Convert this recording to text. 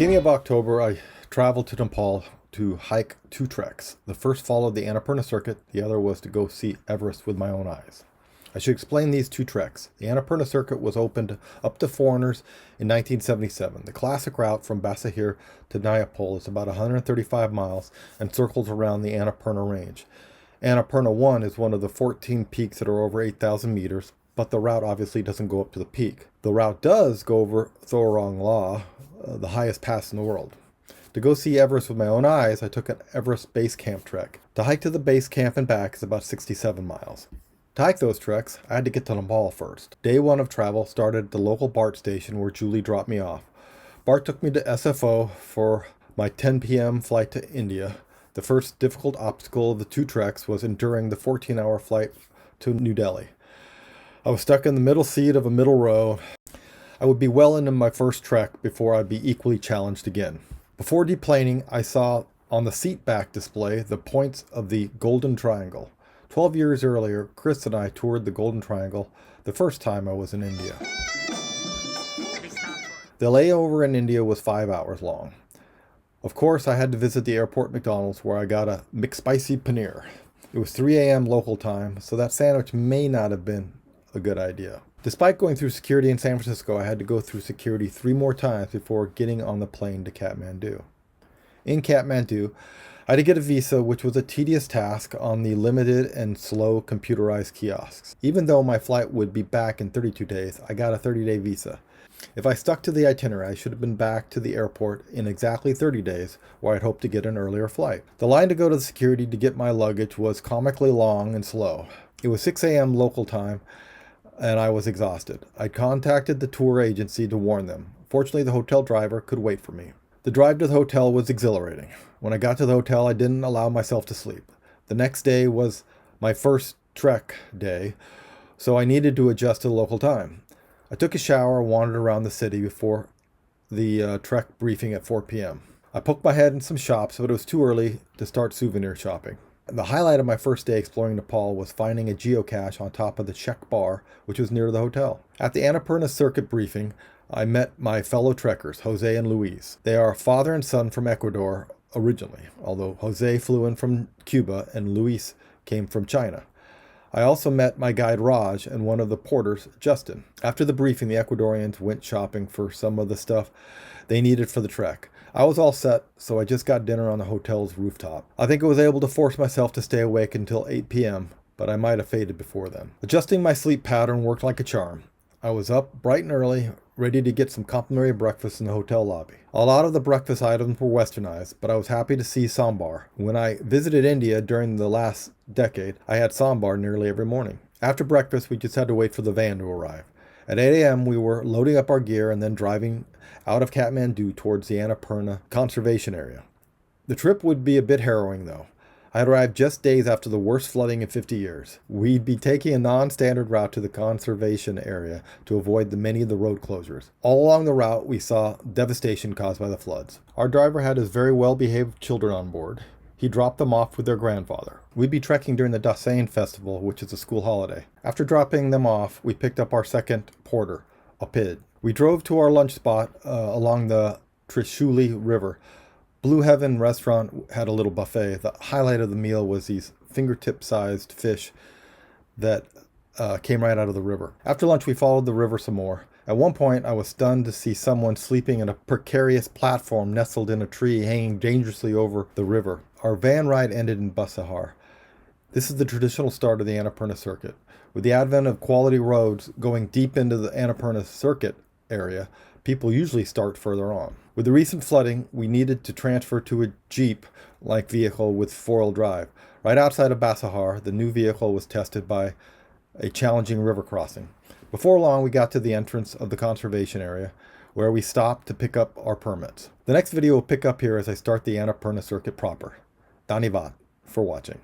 Beginning of October, I traveled to Nepal to hike two treks. The first followed the Annapurna Circuit, the other was to go see Everest with my own eyes. I should explain these two treks. The Annapurna Circuit was opened up to foreigners in 1977. The classic route from Basahir to Nepal is about 135 miles and circles around the Annapurna Range. Annapurna 1 is one of the 14 peaks that are over 8,000 meters, but the route obviously doesn't go up to the peak. The route does go over Thorong La, the highest pass in the world. To go see Everest with my own eyes, I took an Everest base camp trek. To hike to the base camp and back is about 67 miles. To hike those treks, I had to get to Nepal first. Day one of travel started at the local BART station where Julie dropped me off. BART took me to SFO for my 10 p.m. flight to India. The first difficult obstacle of the two treks was enduring the 14-hour flight to New Delhi. I was stuck in the middle seat of a middle row. I would be well into my first trek before I'd be equally challenged again. Before deplaning, I saw on the seat back display the points of the Golden Triangle. 12 years earlier, Chris and I toured the Golden Triangle the first time I was in India. The layover in India was 5 hours long. Of course, I had to visit the airport McDonald's where I got a McSpicy paneer. It was 3 a.m. local time, so that sandwich may not have been a good idea. Despite going through security in San Francisco, I had to go through security 3 more times before getting on the plane to Kathmandu. In Kathmandu, I had to get a visa, which was a tedious task on the limited and slow computerized kiosks. Even though my flight would be back in 32 days, I got a 30-day visa. If I stuck to the itinerary, I should have been back to the airport in exactly 30 days, where I'd hoped to get an earlier flight. The line to go to the security to get my luggage was comically long and slow. It was 6 a.m. local time, and I was exhausted. I contacted the tour agency to warn them. Fortunately, the hotel driver could wait for me. The drive to the hotel was exhilarating. When I got to the hotel, I didn't allow myself to sleep. The next day was my first trek day, so I needed to adjust to the local time. I took a shower and wandered around the city before the trek briefing at 4 p.m. I poked my head in some shops, but it was too early to start souvenir shopping. The highlight of my first day exploring Nepal was finding a geocache on top of the Czech bar, which was near the hotel. At the Annapurna Circuit briefing, I met my fellow trekkers, Jose and Luis. They are father and son from Ecuador originally, although Jose flew in from Cuba and Luis came from China. I also met my guide Raj and one of the porters, Justin. After the briefing, the Ecuadorians went shopping for some of the stuff they needed for the trek. I was all set, so I just got dinner on the hotel's rooftop. I think I was able to force myself to stay awake until 8 p.m., but I might have faded before then. Adjusting my sleep pattern worked like a charm. I was up bright and early, ready to get some complimentary breakfast in the hotel lobby. A lot of the breakfast items were westernized, but I was happy to see sambar. When I visited India during the last decade, I had sambar nearly every morning. After breakfast, we just had to wait for the van to arrive. At 8 a.m., we were loading up our gear and then driving out of Kathmandu towards the Annapurna Conservation Area. The trip would be a bit harrowing, though. I had arrived just days after the worst flooding in 50 years. We'd be taking a non-standard route to the conservation area to avoid many of the road closures. All along the route, we saw devastation caused by the floods. Our driver had his very well-behaved children on board. He dropped them off with their grandfather. We'd be trekking during the Dasein festival, which is a school holiday. After dropping them off, we picked up our second porter, a pid. We drove to our lunch spot along the Trishuli River. Blue Heaven restaurant had a little buffet. The highlight of the meal was these fingertip-sized fish that came right out of the river. After lunch, we followed the river some more. At one point, I was stunned to see someone sleeping in a precarious platform nestled in a tree hanging dangerously over the river. Our van ride ended in Basahar. This is the traditional start of the Annapurna Circuit. With the advent of quality roads going deep into the Annapurna Circuit area, people usually start further on. With the recent flooding, we needed to transfer to a Jeep-like vehicle with 4-wheel drive. Right outside of Basahar, the new vehicle was tested by a challenging river crossing. Before long, we got to the entrance of the conservation area, where we stopped to pick up our permits. The next video will pick up here as I start the Annapurna Circuit proper. Dhanyavad for watching.